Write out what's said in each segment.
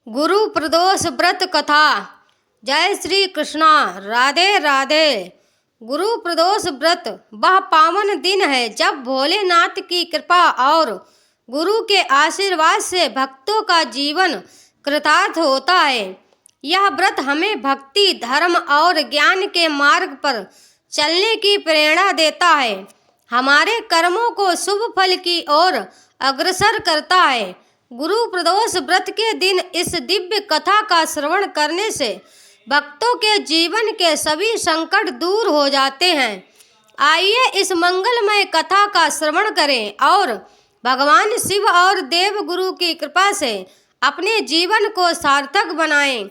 गुरु प्रदोष व्रत कथा। जय श्री कृष्णा। राधे राधे। गुरु प्रदोष व्रत वह पावन दिन है जब भोलेनाथ की कृपा और गुरु के आशीर्वाद से भक्तों का जीवन कृतार्थ होता है। यह व्रत हमें भक्ति, धर्म और ज्ञान के मार्ग पर चलने की प्रेरणा देता है, हमारे कर्मों को शुभ फल की ओर अग्रसर करता है। गुरु प्रदोष व्रत के दिन इस दिव्य कथा का श्रवण करने से भक्तों के जीवन के सभी संकट दूर हो जाते हैं। आइए इस मंगलमय कथा का श्रवण करें और भगवान शिव और देव गुरु की कृपा से अपने जीवन को सार्थक बनाएं।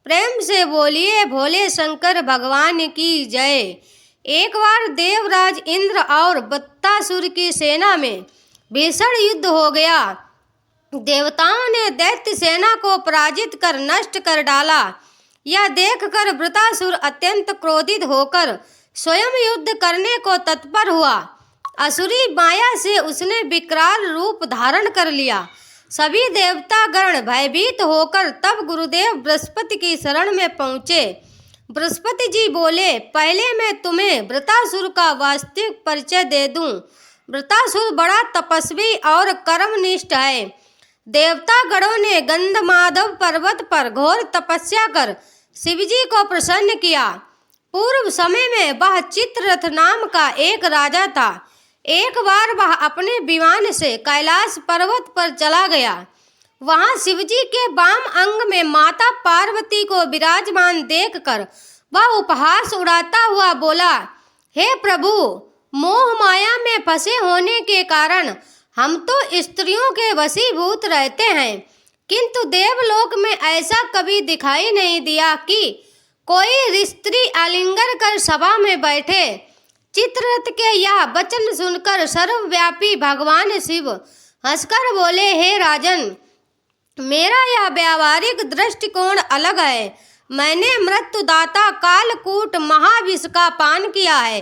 प्रेम से बोलिए भोले शंकर भगवान की जय। एक बार देवराज इंद्र और बत्तासुर की सेना में भीषण युद्ध हो गया। देवताओं ने दैत्य सेना को पराजित कर नष्ट कर डाला। यह देखकर वृत्रासुर अत्यंत क्रोधित होकर स्वयं युद्ध करने को तत्पर हुआ। असुरी माया से उसने विकराल रूप धारण कर लिया। सभी देवता गण भयभीत होकर तब गुरुदेव बृहस्पति की शरण में पहुँचे। बृहस्पति जी बोले, पहले मैं तुम्हें वृत्रासुर का वास्तविक परिचय दे दूं। वृत्रासुर बड़ा तपस्वी और कर्मनिष्ठ है। देवता गणों ने गंधमाधव पर्वत पर घोर तपस्या कर शिवजी को प्रसन्न किया। पूर्व समय में वह चित्ररथ नाम का एक राजा था। एक बार वह अपने विमान से कैलाश पर्वत पर चला गया। वहां शिवजी के वाम अंग में माता पार्वती को विराजमान देखकर वह उपहास उड़ाता हुआ बोला, हे प्रभु, मोह माया में फंसे होने के कारण हम तो स्त्रियों के वशीभूत रहते हैं, किंतु देवलोक में ऐसा कभी दिखाई नहीं दिया कि कोई स्त्री आलिंगन कर सभा में बैठे। चित्ररथ के यह वचन सुनकर सर्वव्यापी भगवान शिव हंसकर बोले, हे राजन, मेरा यह व्यावहारिक दृष्टिकोण अलग है। मैंने मृत्युदाता कालकूट महाविष का पान किया है,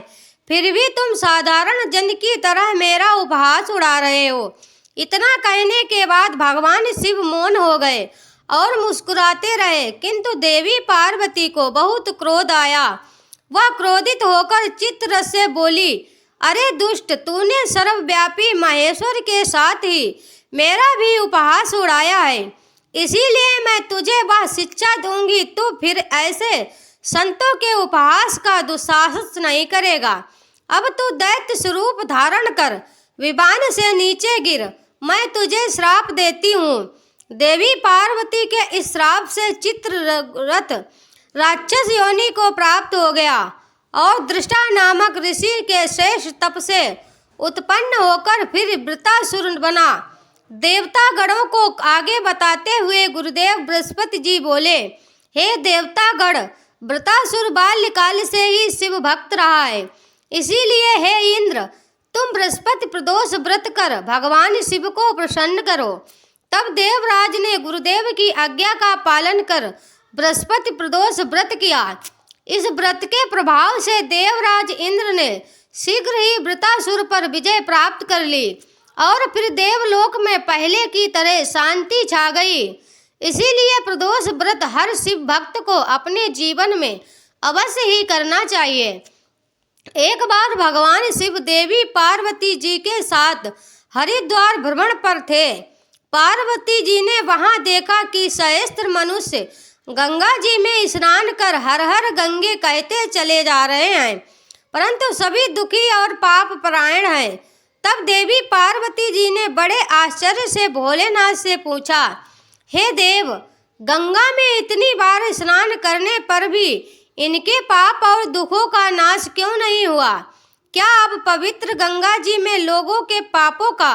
फिर भी तुम साधारण जन की तरह मेरा उपहास उड़ा रहे हो। इतना कहने के बाद भगवान शिव मौन हो गए और मुस्कुराते रहे, किंतु देवी पार्वती को बहुत क्रोध आया। वह क्रोधित होकर चित्ररथ से बोली, अरे दुष्ट, तूने सर्वव्यापी महेश्वर के साथ ही मेरा भी उपहास उड़ाया है, इसीलिए मैं तुझे वह शिक्षा दूंगी। तू फिर ऐसे संतों के उपहास का दुस्साहस नहीं करेगा। अब तू दैत्य स्वरूप धारण कर विमान से नीचे गिर, मैं तुझे श्राप देती हूँ। देवी पार्वती के इस श्राप से चित्ररथ राक्षस योनि को प्राप्त हो गया और दृष्टा नामक ऋषि के श्रेष्ठ तप से उत्पन्न होकर फिर वृत्रासुर बना। देवता गणों को आगे बताते हुए गुरुदेव बृहस्पति जी बोले, हे देवता गण, वृत्रासुर बाल्यकाल से ही शिव भक्त रहा है, इसीलिए हे इंद्र, तुम बृहस्पति प्रदोष व्रत कर भगवान शिव को प्रसन्न करो। तब देवराज ने गुरुदेव की आज्ञा का पालन कर बृहस्पति प्रदोष व्रत किया। इस व्रत के प्रभाव से देवराज इंद्र ने शीघ्र ही वृत्रासुर पर विजय प्राप्त कर ली और फिर देवलोक में पहले की तरह शांति छा गई। इसीलिए प्रदोष व्रत हर शिव भक्त को अपने जीवन में अवश्य ही करना चाहिए। एक बार भगवान शिव देवी पार्वती जी के साथ हरिद्वार भ्रमण पर थे। पार्वती जी ने वहां देखा कि सहस्त्र मनुष्य गंगा जी में स्नान कर हर हर गंगे कहते चले जा रहे हैं, परंतु सभी दुखी और पाप परायण हैं। तब देवी पार्वती जी ने बड़े आश्चर्य से भोलेनाथ से पूछा, हे देव, गंगा में इतनी बार स्नान करने पर भी इनके पाप और दुखों का नाश क्यों नहीं हुआ? क्या अब पवित्र गंगा जी में लोगों के पापों का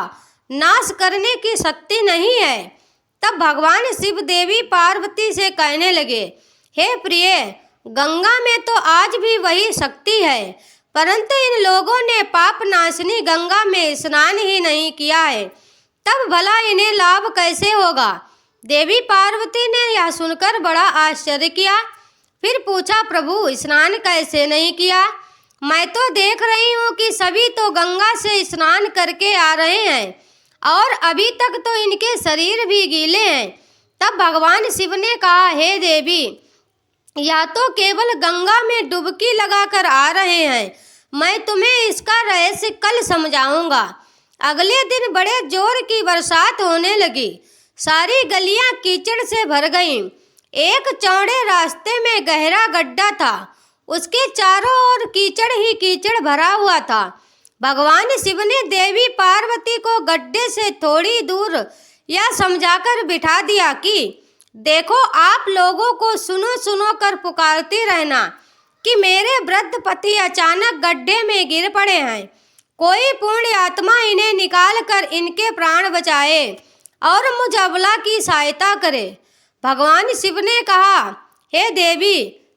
नाश करने की शक्ति नहीं है? तब भगवान शिव देवी पार्वती से कहने लगे, हे प्रिय, गंगा में तो आज भी वही शक्ति है, परंतु इन लोगों ने पाप नाशनी गंगा में स्नान ही नहीं किया है, तब भला इन्हें लाभ कैसे होगा? देवी पार्वती ने यह सुनकर बड़ा आश्चर्य किया। फिर पूछा, प्रभु, स्नान कैसे नहीं किया? मैं तो देख रही हूँ कि सभी तो गंगा से स्नान करके आ रहे हैं और अभी तक तो इनके शरीर भी गीले हैं। तब भगवान शिव ने कहा, हे देवी, या तो केवल गंगा में डुबकी लगाकर आ रहे हैं, मैं तुम्हें इसका रहस्य कल समझाऊंगा। अगले दिन बड़े जोर की बरसात होने लगी। सारी गलियां कीचड़ से भर गईं। एक चौड़े रास्ते में गहरा गड्ढा था, उसके चारों ओर कीचड़ ही कीचड़ भरा हुआ था। भगवान शिव ने देवी पार्वती को गड्ढे से थोड़ी दूर यह समझाकर बिठा दिया कि देखो, आप लोगों को सुनो सुनो कर पुकारती रहना कि मेरे वृद्ध पति अचानक गड्ढे में गिर पड़े हैं। कोई पुण्य आत्मा इन्हें निकाल कर इनके प्राण बचाए और मुझ अबला की सहायता करे। भगवान शिव ने कहा, हे देवी,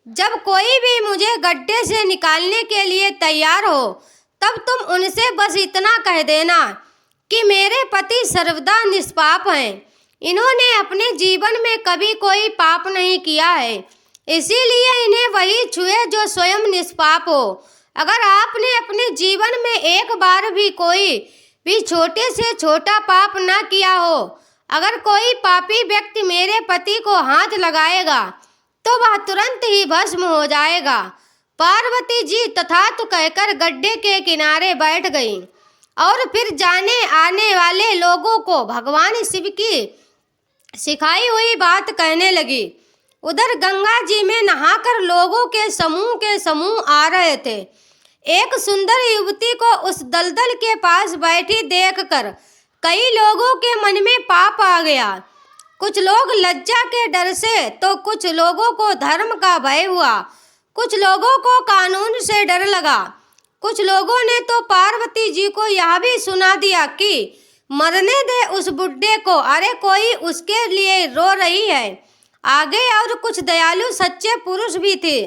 जब कोई भी मुझे गड्ढे से निकालने के लिए तैयार हो, तब तुम उनसे बस इतना कह देना कि मेरे पति सर्वदा निष्पाप हैं। इन्होंने अपने जीवन में कभी कोई पाप नहीं किया है, इसीलिए इन्हें वही छुए जो स्वयं निष्पाप हो। अगर आपने अपने जीवन में एक बार भी कोई भी छोटे से छोटा पाप न किया हो, अगर कोई पापी व्यक्ति मेरे पति को हाथ लगाएगा तो वह तुरंत ही भस्म हो जाएगा। पार्वती जी तथास्तु कहकर गड्ढे के किनारे बैठ गईं और फिर जाने आने वाले लोगों को भगवान शिव की सिखाई हुई बात कहने लगी। उधर गंगा जी में नहाकर लोगों के समूह आ रहे थे। एक सुंदर युवती को उस दलदल के पास बैठी देखकर कई लोगों के मन में पाप आ गया। कुछ लोग लज्जा के डर से, तो कुछ लोगों को धर्म का भय हुआ, कुछ लोगों को कानून से डर लगा। कुछ लोगों ने तो पार्वती जी को यह भी सुना दिया कि मरने दे उस बुड्ढे को, अरे कोई उसके लिए रो रही है। आगे और कुछ दयालु सच्चे पुरुष भी थे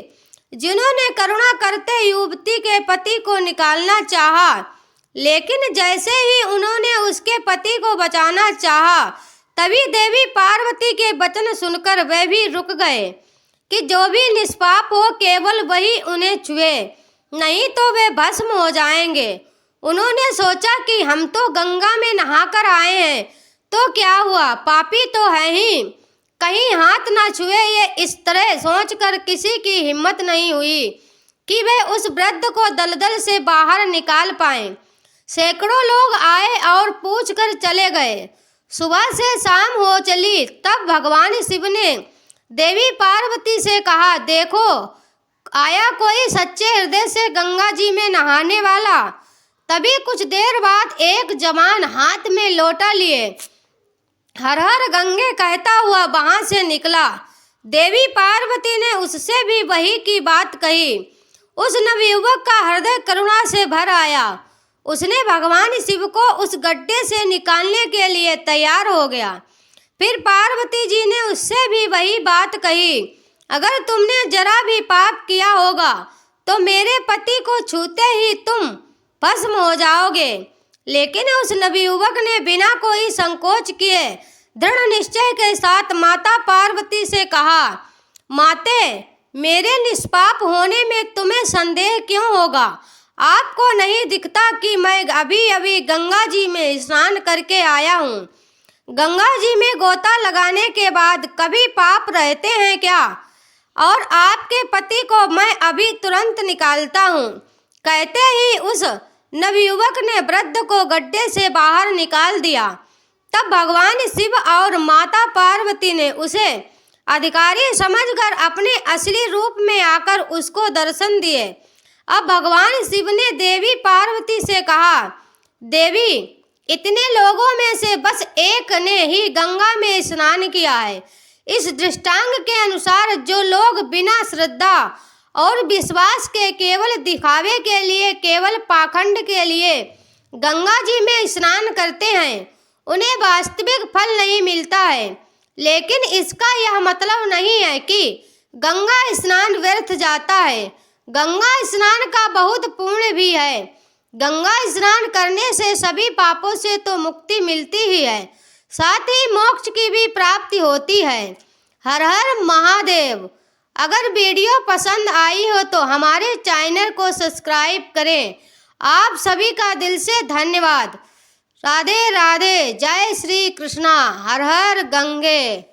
जिन्होंने करुणा करते युवती के पति को निकालना चाहा, लेकिन जैसे ही उन्होंने उसके पति को बचाना चाहा, तभी देवी पार्वती के वचन सुनकर वे भी रुक गए कि जो भी निष्पाप हो केवल वही उन्हें छुए, नहीं तो वे भस्म हो जाएंगे। उन्होंने सोचा कि हम तो गंगा में नहाकर आए हैं, तो क्या हुआ, पापी तो है ही, कहीं हाथ ना छुए। ये इस तरह सोचकर किसी की हिम्मत नहीं हुई कि वे उस वृद्ध को दलदल से बाहर निकाल पाएं। सैकड़ों लोग आए और पूछकर चले गए। सुबह से शाम हो चली, तब भगवान शिव ने देवी पार्वती से कहा, देखो, आया कोई सच्चे हृदय से गंगा जी में नहाने वाला। तभी कुछ देर बाद एक जवान हाथ में लोटा लिए हर हर गंगे कहता हुआ वहां से निकला। देवी पार्वती ने उससे भी वही की बात कही। उस नवयुवक का हृदय करुणा से भर आया। उसने भगवान शिव को उस गड्ढे से निकालने के लिए तैयार हो गया। फिर पार्वती जी ने उससे भी वही बात कही, अगर तुमने जरा भी पाप किया होगा तो मेरे पति को छूते ही तुम भस्म हो जाओगे। लेकिन उस नवयुवक ने बिना कोई संकोच किए दृढ़ निश्चय के साथ माता पार्वती से कहा, माते, मेरे निष्पाप होने में तुम्हें संदेह क्यों होगा? आपको नहीं दिखता कि मैं अभी अभी गंगा जी में स्नान करके आया हूँ? गंगा जी में गोता लगाने के बाद कभी पाप रहते हैं क्या? और आपके पति को मैं अभी तुरंत निकालता हूँ। कहते ही उस नवयुवक ने वृद्ध को गड्ढे से बाहर निकाल दिया। तब भगवान शिव और माता पार्वती ने उसे अधिकारी समझकर अपने असली रूप में आकर उसको दर्शन दिए। अब भगवान शिव ने देवी पार्वती से कहा, देवी, इतने लोगों में से बस एक ने ही गंगा में स्नान किया है। इस दृष्टांत के अनुसार जो लोग बिना श्रद्धा और विश्वास के, केवल दिखावे के लिए, केवल पाखंड के लिए गंगा जी में स्नान करते हैं, उन्हें वास्तविक फल नहीं मिलता है। लेकिन इसका यह मतलब नहीं है कि गंगा स्नान व्यर्थ जाता है। गंगा स्नान का बहुत पुण्य भी है। गंगा स्नान करने से सभी पापों से तो मुक्ति मिलती ही है, साथ ही मोक्ष की भी प्राप्ति होती है। हर हर महादेव। अगर वीडियो पसंद आई हो तो हमारे चैनल को सब्सक्राइब करें। आप सभी का दिल से धन्यवाद। राधे राधे। जय श्री कृष्णा। हर हर गंगे।